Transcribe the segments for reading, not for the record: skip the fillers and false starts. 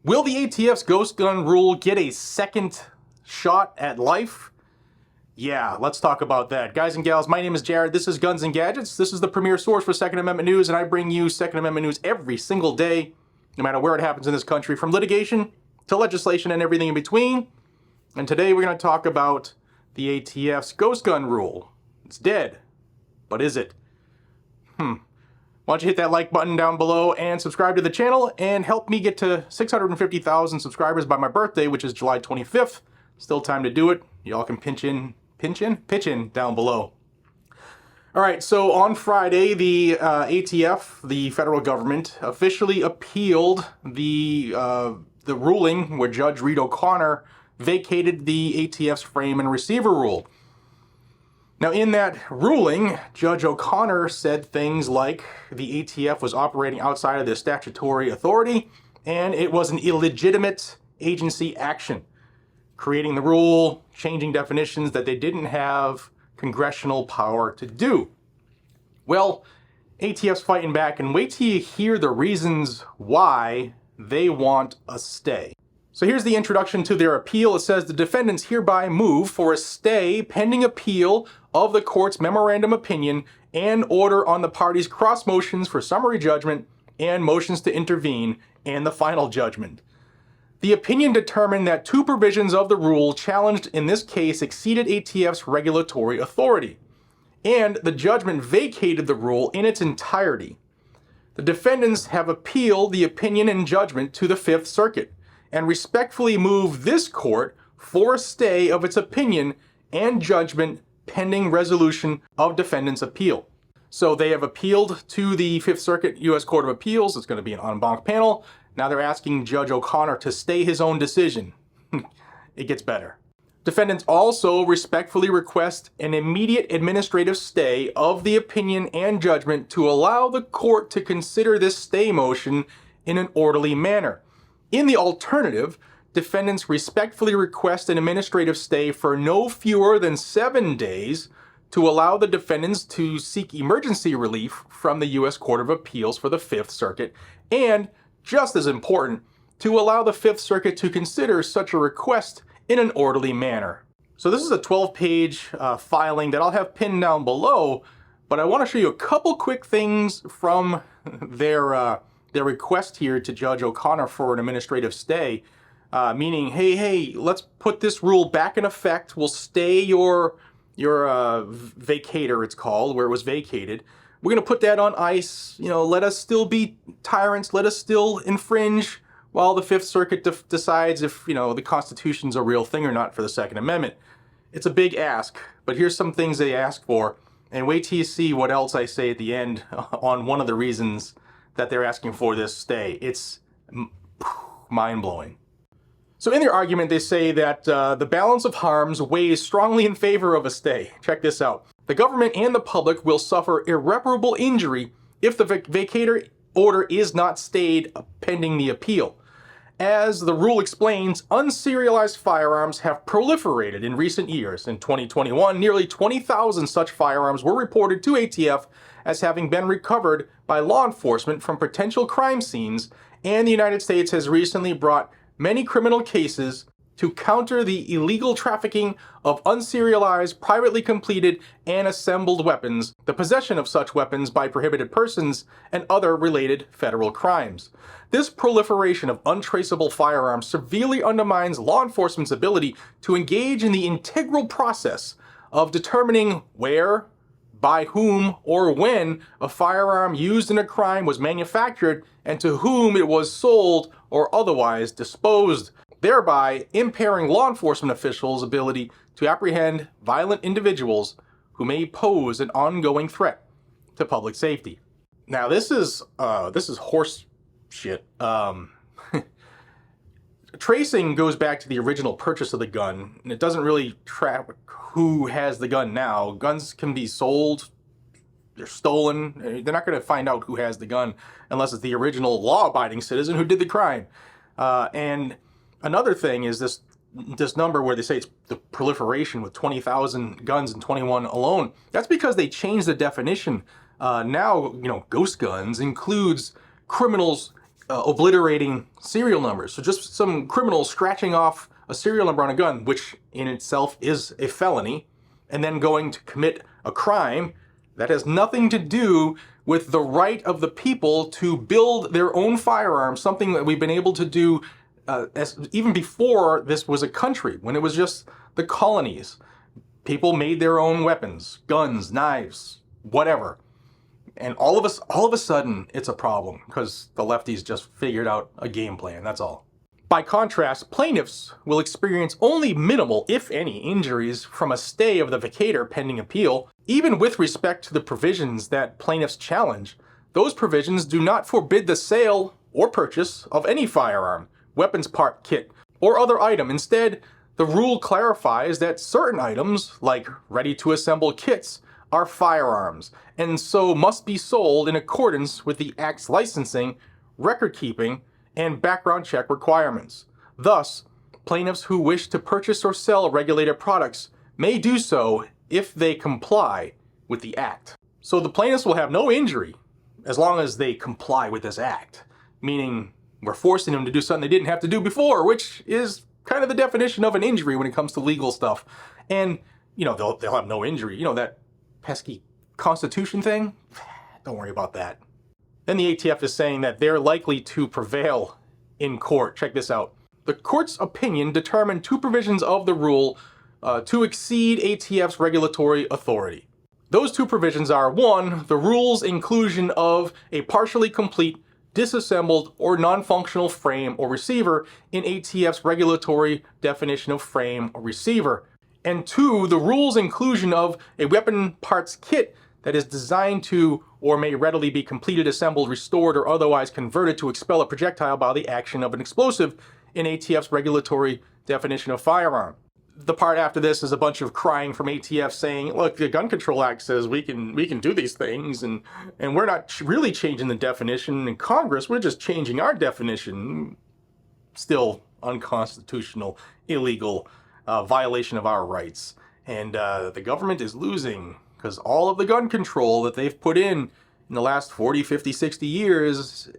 Will the ATF's ghost gun rule get a second shot at life? Yeah, let's talk about that. Guys and gals, my name is Jared. This is Guns and Gadgets. This is the premier source for Second Amendment news, and I bring you Second Amendment news every single day, no matter where it happens in this country, from litigation to legislation and everything in between. And today we're going to talk about the ATF's ghost gun rule. It's dead, but is it? Why don't you hit that like button down below and subscribe to the channel and help me get to 650,000 subscribers by my birthday, which is July 25th. Still time to do it. Y'all can pitch in down below. All right, so on Friday, the ATF, the federal government, officially appealed the ruling where Judge Reed O'Connor vacated the ATF's frame and receiver rule. Now, in that ruling, Judge O'Connor said things like the ATF was operating outside of their statutory authority and it was an illegitimate agency action, creating the rule, changing definitions that they didn't have congressional power to do. Well, ATF's fighting back, and wait till you hear the reasons why they want a stay. So here's the introduction to their appeal. It says the defendants hereby move for a stay pending appeal of the court's memorandum opinion and order on the parties' cross motions for summary judgment and motions to intervene and the final judgment. The opinion determined that two provisions of the rule challenged in this case exceeded ATF's regulatory authority, and the judgment vacated the rule in its entirety. The defendants have appealed the opinion and judgment to the Fifth Circuit and respectfully move this court for a stay of its opinion and judgment pending resolution of defendant's appeal. So they have appealed to the Fifth Circuit U.S. Court of Appeals. It's going to be an en banc panel. Now they're asking Judge O'Connor to stay his own decision. It gets better. Defendants also respectfully request an immediate administrative stay of the opinion and judgment to allow the court to consider this stay motion in an orderly manner. In the alternative, defendants respectfully request an administrative stay for no fewer than 7 days to allow the defendants to seek emergency relief from the U.S. Court of Appeals for the Fifth Circuit, and, just as important, to allow the Fifth Circuit to consider such a request in an orderly manner. So this is a 12-page filing that I'll have pinned down below, but I want to show you a couple quick things from their request here to Judge O'Connor for an administrative stay, meaning, hey, let's put this rule back in effect. We'll stay your vacator, it's called, where it was vacated. We're going to put that on ice. Let us still be tyrants. Let us still infringe while the Fifth Circuit decides if, the Constitution's a real thing or not for the Second Amendment. It's a big ask, but here's some things they ask for, and wait till you see what else I say at the end on one of the reasons that they're asking for this stay. It's mind-blowing. So in their argument, they say that the balance of harms weighs strongly in favor of a stay. Check this out. The government and the public will suffer irreparable injury if the vacator order is not stayed pending the appeal. As the rule explains, unserialized firearms have proliferated in recent years. In 2021, nearly 20,000 such firearms were reported to ATF as having been recovered by law enforcement from potential crime scenes, and the United States has recently brought many criminal cases to counter the illegal trafficking of unserialized, privately completed, and assembled weapons, the possession of such weapons by prohibited persons, and other related federal crimes. This proliferation of untraceable firearms severely undermines law enforcement's ability to engage in the integral process of determining where, by whom, or when a firearm used in a crime was manufactured and to whom it was sold or otherwise disposed, thereby impairing law enforcement officials' ability to apprehend violent individuals who may pose an ongoing threat to public safety. Now, this is horse shit. Tracing goes back to the original purchase of the gun, and it doesn't really track who has the gun now. Guns can be sold, they're stolen. They're not going to find out who has the gun unless it's the original law-abiding citizen who did the crime. And another thing is this number where they say it's the proliferation with 20,000 guns in 21 alone. That's because they changed the definition. Now, ghost guns includes criminals obliterating serial numbers. So just some criminal scratching off a serial number on a gun, which in itself is a felony, and then going to commit a crime that has nothing to do with the right of the people to build their own firearms, something that we've been able to do even before this was a country, when it was just the colonies. People made their own weapons, guns, knives, whatever. And all of a sudden, it's a problem because the lefties just figured out a game plan, that's all. By contrast, plaintiffs will experience only minimal, if any, injuries from a stay of the vacator pending appeal. Even with respect to the provisions that plaintiffs challenge, those provisions do not forbid the sale or purchase of any firearm, weapons part kit, or other item. Instead, the rule clarifies that certain items, like ready-to-assemble kits, are firearms, and so must be sold in accordance with the Act's licensing, record-keeping, and background check requirements. Thus, plaintiffs who wish to purchase or sell regulated products may do so if they comply with the Act. So the plaintiffs will have no injury as long as they comply with this Act, meaning we're forcing them to do something they didn't have to do before, which is kind of the definition of an injury when it comes to legal stuff. And, you know, they'll have no injury. You know, that pesky Constitution thing? Don't worry about that. Then the ATF is saying that they're likely to prevail in court. Check this out. The court's opinion determined two provisions of the rule to exceed ATF's regulatory authority. Those two provisions are, one, the rule's inclusion of a partially complete, disassembled, or non-functional frame or receiver in ATF's regulatory definition of frame or receiver. And two, the rule's inclusion of a weapon parts kit that is designed to or may readily be completed, assembled, restored, or otherwise converted to expel a projectile by the action of an explosive in ATF's regulatory definition of firearm. The part after this is a bunch of crying from ATF saying, look, the Gun Control Act says we can do these things, and we're not really changing the definition in Congress, we're just changing our definition. Still unconstitutional, illegal, violation of our rights. And the government is losing, because all of the gun control that they've put in the last 40, 50, 60 years,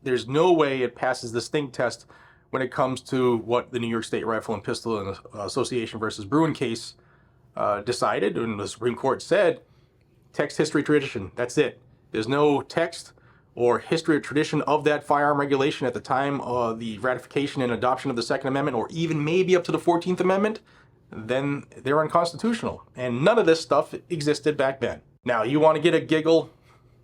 there's no way it passes the stink test when it comes to what the New York State Rifle and Pistol Association versus Bruin case decided, and the Supreme Court said, text, history, tradition, that's it. There's no text or history or tradition of that firearm regulation at the time of the ratification and adoption of the Second Amendment, or even maybe up to the 14th Amendment, then they're unconstitutional. And none of this stuff existed back then. Now, you want to get a giggle?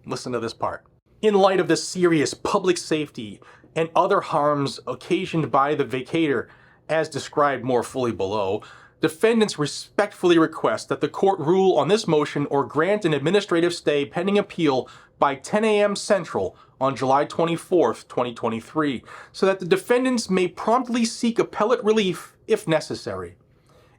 Listen to this part. In light of the serious public safety and other harms occasioned by the vacator, as described more fully below, defendants respectfully request that the court rule on this motion or grant an administrative stay pending appeal by 10 a.m. Central on July 24th, 2023, so that the defendants may promptly seek appellate relief if necessary.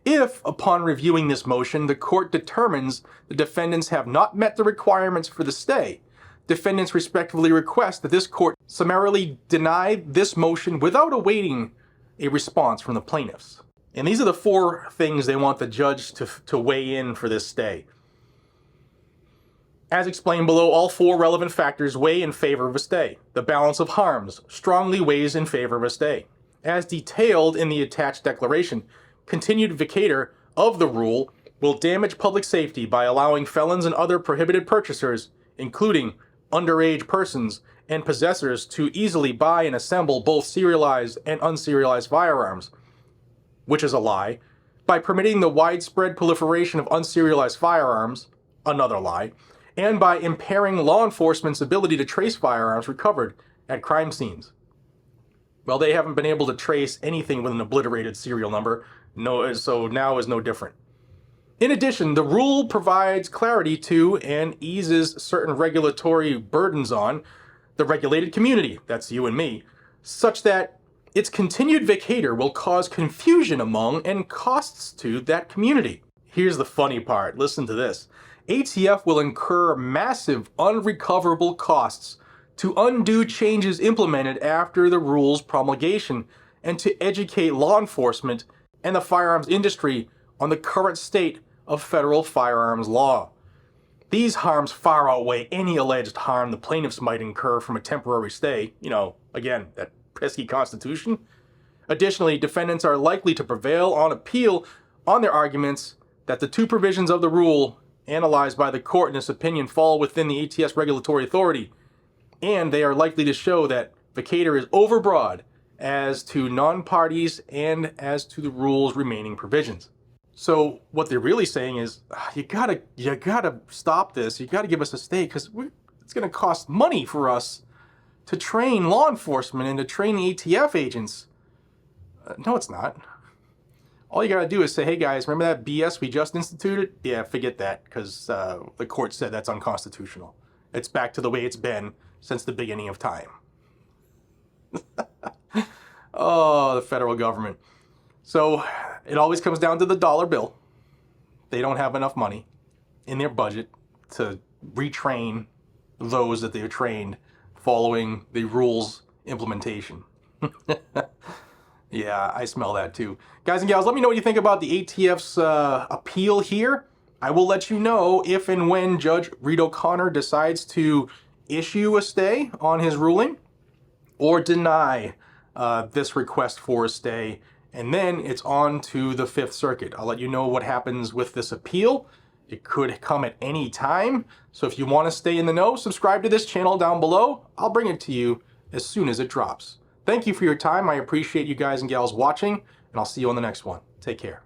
If, upon reviewing this motion, the court determines the defendants have not met the requirements for the stay, defendants respectfully request that this court summarily deny this motion without awaiting a response from the plaintiffs. And these are the four things they want the judge to weigh in for this stay. As explained below, all four relevant factors weigh in favor of a stay. The balance of harms strongly weighs in favor of a stay. As detailed in the attached declaration, continued vacator of the rule will damage public safety by allowing felons and other prohibited purchasers, including underage persons and possessors, to easily buy and assemble both serialized and unserialized firearms, which is a lie, by permitting the widespread proliferation of unserialized firearms, another lie, and by impairing law enforcement's ability to trace firearms recovered at crime scenes. Well, they haven't been able to trace anything with an obliterated serial number, so now is no different. In addition, the rule provides clarity to and eases certain regulatory burdens on the regulated community, that's you and me, such that its continued vacator will cause confusion among and costs to that community. Here's the funny part, listen to this. ATF will incur massive unrecoverable costs to undo changes implemented after the rule's promulgation and to educate law enforcement and the firearms industry on the current state of federal firearms law. These harms far outweigh any alleged harm the plaintiffs might incur from a temporary stay. You know, again, that pesky Constitution. Additionally, defendants are likely to prevail on appeal on their arguments that the two provisions of the rule analyzed by the court in this opinion fall within the ATF's regulatory authority, and they are likely to show that vacator is overbroad as to non-parties and as to the rule's remaining provisions. So what they're really saying is, you gotta stop this. You gotta give us a stay because it's gonna cost money for us to train law enforcement and to train the ATF agents. No, it's not. All you gotta do is say, hey guys, remember that BS we just instituted? Yeah, forget that, because the court said that's unconstitutional. It's back to the way it's been since the beginning of time. Oh, the federal government. So it always comes down to the dollar bill. They don't have enough money in their budget to retrain those that they've trained following the rules implementation. Yeah, I smell that too. Guys and gals, let me know what you think about the ATF's appeal here. I will let you know if and when Judge Reed O'Connor decides to issue a stay on his ruling or deny this request for a stay. And then it's on to the Fifth Circuit. I'll let you know what happens with this appeal. It could come at any time. So if you want to stay in the know, subscribe to this channel down below. I'll bring it to you as soon as it drops. Thank you for your time. I appreciate you guys and gals watching, and I'll see you on the next one. Take care.